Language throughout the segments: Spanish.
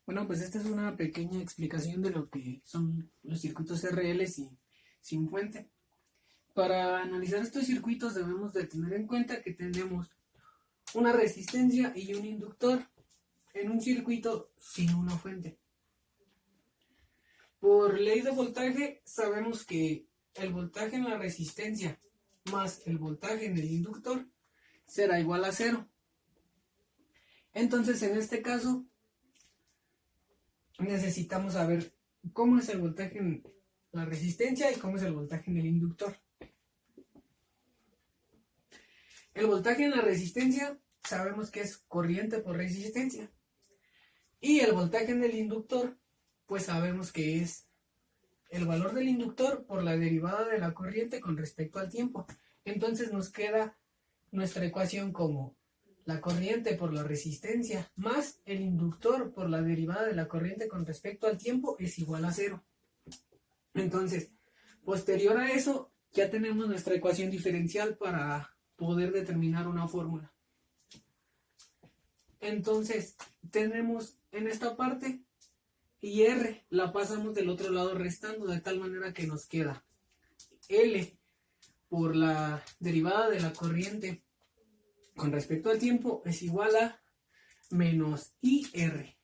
Bueno, pues esta es una pequeña explicación de lo que son los circuitos RLs y sin fuente. Para analizar estos circuitos debemos de tener en cuenta que tenemos una resistencia y un inductor en un circuito sin una fuente. Por ley de voltaje sabemos que el voltaje en la resistencia más el voltaje en el inductor será igual a 0. Entonces en este caso necesitamos saber cómo es el voltaje en la resistencia y cómo es el voltaje en el inductor. El voltaje en la resistencia sabemos que es corriente por resistencia. Y el voltaje en el inductor, pues sabemos que es el valor del inductor por la derivada de la corriente con respecto al tiempo. Entonces nos queda nuestra ecuación como la corriente por la resistencia más el inductor por la derivada de la corriente con respecto al tiempo es igual a 0. Entonces, posterior a eso, ya tenemos nuestra ecuación diferencial para poder determinar una fórmula. Entonces, tenemos en esta parte y R la pasamos del otro lado restando, de tal manera que nos queda L por la derivada de la corriente con respecto al tiempo es igual a menos IR.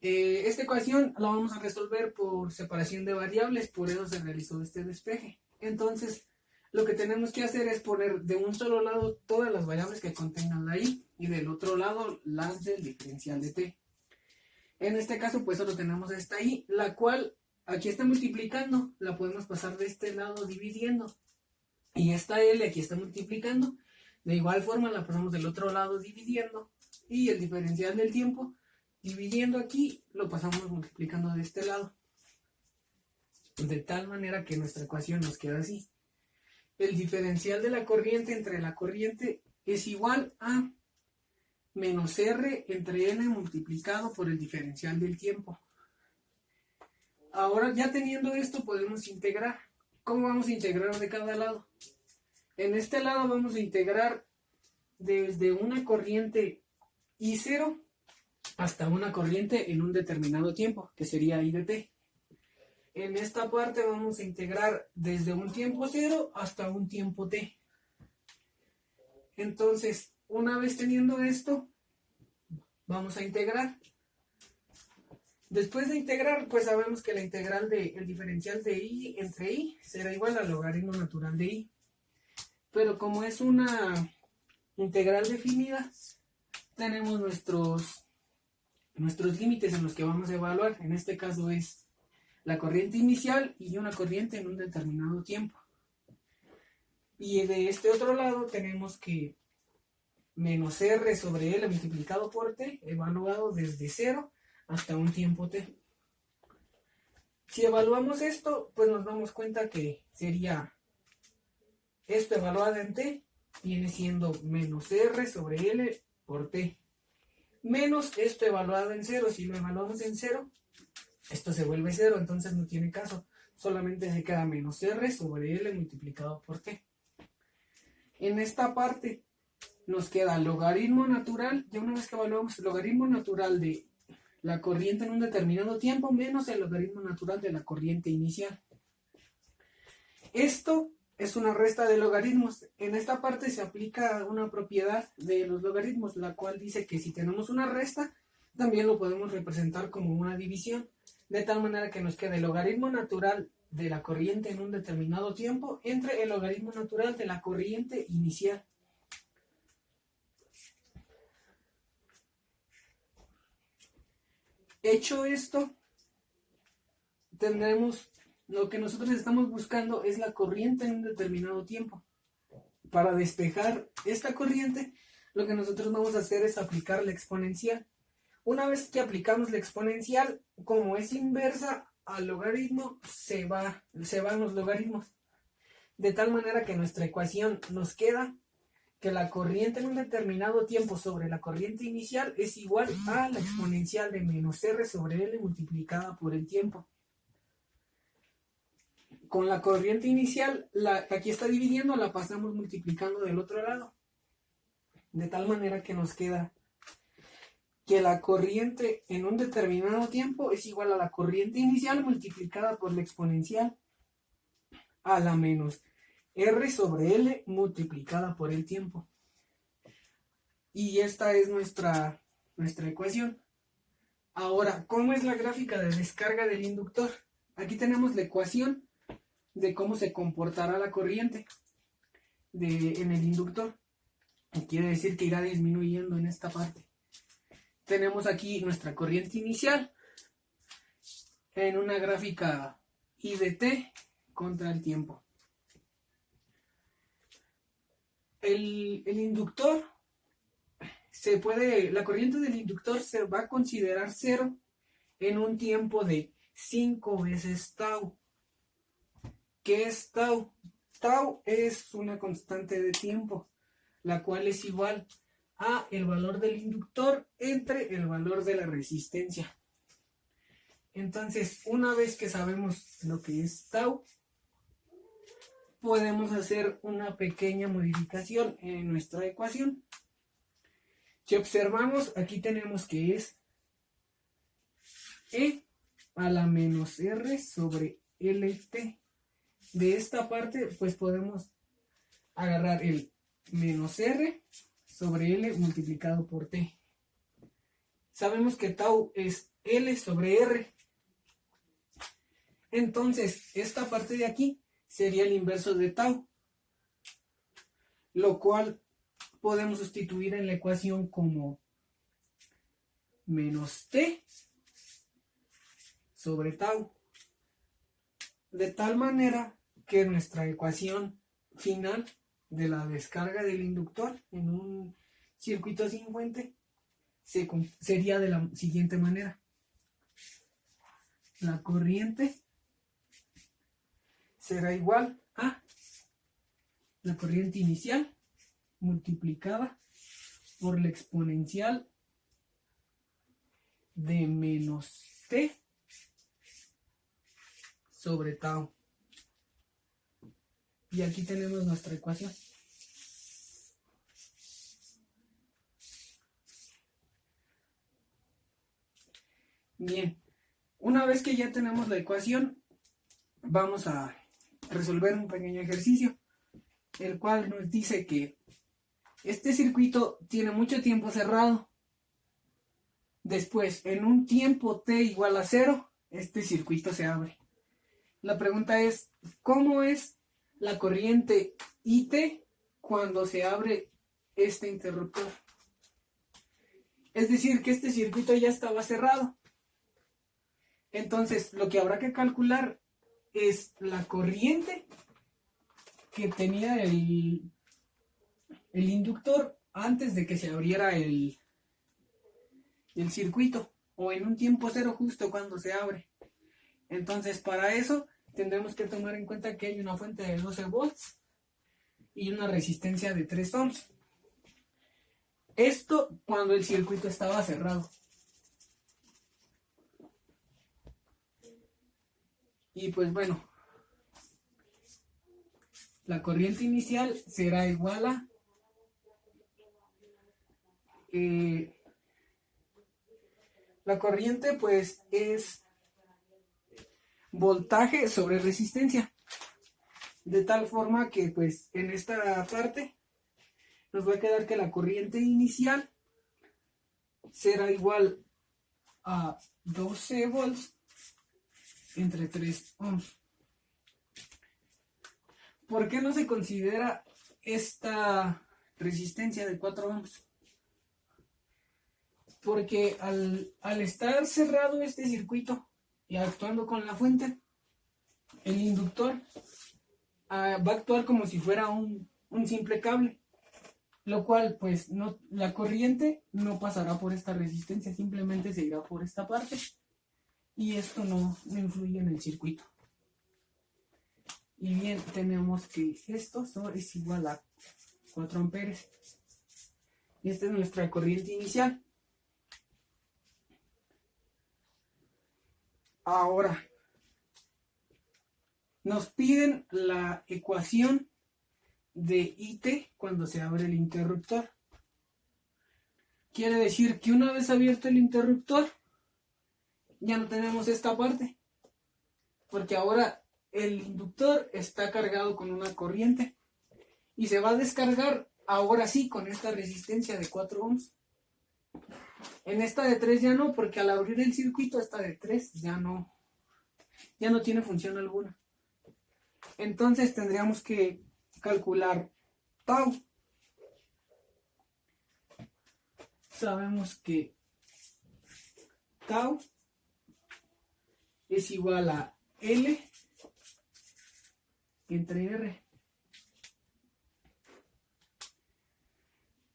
Esta ecuación la vamos a resolver por separación de variables, por eso se realizó este despeje. Entonces, lo que tenemos que hacer es poner de un solo lado todas las variables que contengan la I y del otro lado las del diferencial de T. En este caso, pues solo tenemos esta I, la cual aquí está multiplicando, la podemos pasar de este lado dividiendo. Y esta L aquí está multiplicando. De igual forma la pasamos del otro lado dividiendo. Y el diferencial del tiempo, dividiendo aquí, lo pasamos multiplicando de este lado. De tal manera que nuestra ecuación nos queda así. El diferencial de la corriente entre la corriente es igual a menos R entre N multiplicado por el diferencial del tiempo. Ahora ya teniendo esto podemos integrar. ¿Cómo vamos a integrar de cada lado? En este lado vamos a integrar desde una corriente I0 hasta una corriente en un determinado tiempo, que sería I de t. En esta parte vamos a integrar desde un tiempo 0 hasta un tiempo t. Entonces, una vez teniendo esto, vamos a integrar. Después de integrar, pues sabemos que la integral del diferencial de I entre I será igual al logaritmo natural de I. Pero como es una integral definida, tenemos nuestros límites en los que vamos a evaluar. En este caso es la corriente inicial y una corriente en un determinado tiempo. Y de este otro lado tenemos que menos R sobre L multiplicado por T, evaluado desde 0 hasta un tiempo T. Si evaluamos esto, pues nos damos cuenta que sería esto evaluado en T, viene siendo menos R sobre L por T. Menos esto evaluado en 0. Si lo evaluamos en 0, esto se vuelve 0, entonces no tiene caso. Solamente se queda menos R sobre L multiplicado por T. En esta parte nos queda logaritmo natural. Ya una vez que evaluamos el logaritmo natural de la corriente en un determinado tiempo menos el logaritmo natural de la corriente inicial. Esto es una resta de logaritmos. En esta parte se aplica una propiedad de los logaritmos, la cual dice que si tenemos una resta, también lo podemos representar como una división, de tal manera que nos quede el logaritmo natural de la corriente en un determinado tiempo entre el logaritmo natural de la corriente inicial. Hecho esto, tendremos lo que nosotros estamos buscando es la corriente en un determinado tiempo. Para despejar esta corriente, lo que nosotros vamos a hacer es aplicar la exponencial. Una vez que aplicamos la exponencial, como es inversa al logaritmo, se van los logaritmos. De tal manera que nuestra ecuación nos queda que la corriente en un determinado tiempo sobre la corriente inicial es igual a la exponencial de menos R sobre L multiplicada por el tiempo. Con la corriente inicial, aquí está dividiendo, la pasamos multiplicando del otro lado. De tal manera que nos queda que la corriente en un determinado tiempo es igual a la corriente inicial multiplicada por la exponencial a la menos R sobre L multiplicada por el tiempo. Y esta es nuestra ecuación. Ahora, ¿cómo es la gráfica de descarga del inductor? Aquí tenemos la ecuación de cómo se comportará la corriente en el inductor. Quiere decir que irá disminuyendo en esta parte. Tenemos aquí nuestra corriente inicial en una gráfica I de t contra el tiempo. El inductor la corriente del inductor se va a considerar cero en un tiempo de 5 veces tau. ¿Qué es tau? Tau es una constante de tiempo, la cual es igual a el valor del inductor entre el valor de la resistencia. Entonces, una vez que sabemos lo que es tau, podemos hacer una pequeña modificación en nuestra ecuación. Si observamos, aquí tenemos que es E a la menos R sobre LT. De esta parte, pues podemos agarrar el menos R sobre L multiplicado por T. Sabemos que tau es L sobre R. Entonces, esta parte de aquí sería el inverso de tau, lo cual podemos sustituir en la ecuación como menos T sobre tau. De tal manera que nuestra ecuación final de la descarga del inductor en un circuito sin fuente sería de la siguiente manera. La corriente será igual a la corriente inicial multiplicada por la exponencial de menos T sobre tau. Y aquí tenemos nuestra ecuación. Bien, una vez que ya tenemos la ecuación, vamos a resolver un pequeño ejercicio, el cual nos dice que este circuito tiene mucho tiempo cerrado. Después, en un tiempo t igual a 0, este circuito se abre. La pregunta es, ¿cómo es la corriente IT cuando se abre este interruptor? Es decir, que este circuito ya estaba cerrado. Entonces, lo que habrá que calcular es la corriente que tenía el inductor antes de que se abriera el circuito, o en un tiempo cero justo cuando se abre. Entonces, para eso tendremos que tomar en cuenta que hay una fuente de 12 volts y una resistencia de 3 ohms. Esto cuando el circuito estaba cerrado. Y pues bueno, la corriente inicial será igual a la corriente pues es voltaje sobre resistencia, de tal forma que pues en esta parte nos va a quedar que la corriente inicial será igual a 12 volts entre 3 ohms. ¿Por qué no se considera esta resistencia de 4 ohms? Porque al estar cerrado este circuito y actuando con la fuente, el inductor va a actuar como si fuera un simple cable, lo cual pues no, la corriente no pasará por esta resistencia, simplemente se irá por esta parte y esto no influye en el circuito. Y bien, tenemos que esto es igual a 4 amperes. Y esta es nuestra corriente inicial. Ahora, nos piden la ecuación de IT cuando se abre el interruptor. Quiere decir que una vez abierto el interruptor, ya no tenemos esta parte, porque ahora el inductor está cargado con una corriente y se va a descargar ahora sí con esta resistencia de 4 ohms. En esta de 3 ya no, porque al abrir el circuito esta de 3 ya no tiene función alguna. Entonces tendríamos que calcular tau. Sabemos que tau es igual a L entre R.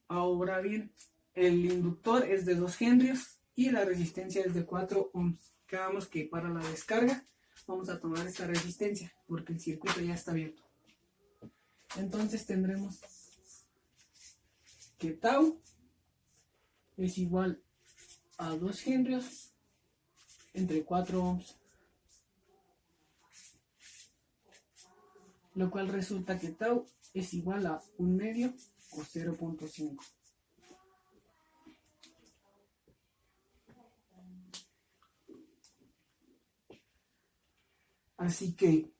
Ahora bien, el inductor es de 2 henrios y la resistencia es de 4 ohms. Quedamos que para la descarga vamos a tomar esta resistencia porque el circuito ya está abierto. Entonces tendremos que tau es igual a 2 henrios entre 4 ohms. Lo cual resulta que tau es igual a 1/2 o 0.5. Así que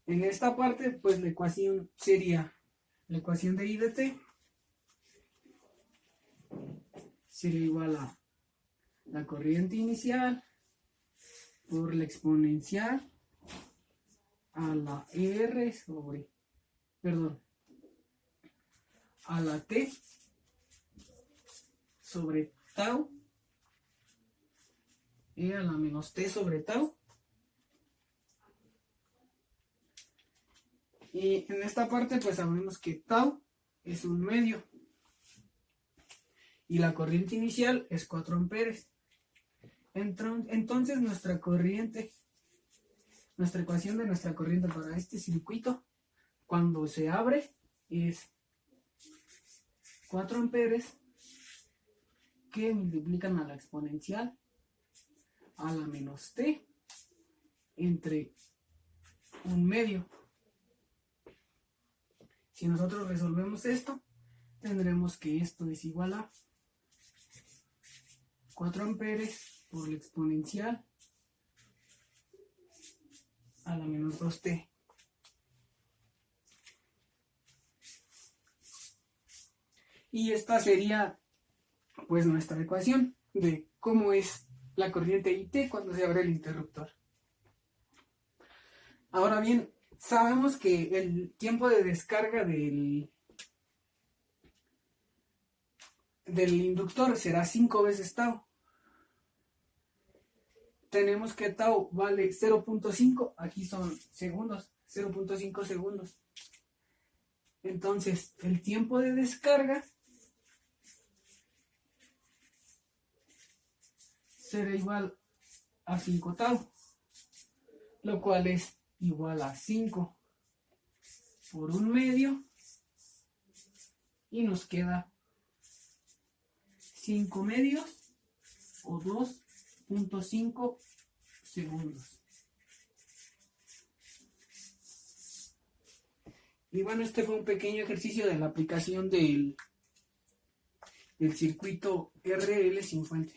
en esta parte, pues la ecuación sería la ecuación de I de t sería igual a la corriente inicial por la exponencial a la R sobre, a la T sobre tau y a la menos T sobre tau. Y en esta parte pues sabemos que tau es 1/2 y la corriente inicial es 4 amperes. Entonces nuestra ecuación de nuestra corriente para este circuito cuando se abre es 4 amperes que multiplican a la exponencial a la menos T entre 1/2. Si nosotros resolvemos esto, tendremos que esto es igual a 4 amperes por la exponencial a la menos 2t. Y esta sería pues nuestra ecuación de cómo es la corriente IT cuando se abre el interruptor. Ahora bien, sabemos que el tiempo de descarga del inductor será 5 veces tau. Tenemos que tau vale 0.5, aquí son segundos, 0.5 segundos. Entonces, el tiempo de descarga será igual a 5 tau, lo cual es igual a 5 por 1/2 y nos queda 5/2 o 2.5 segundos. Y bueno, este fue un pequeño ejercicio de la aplicación del circuito RL sin fuente.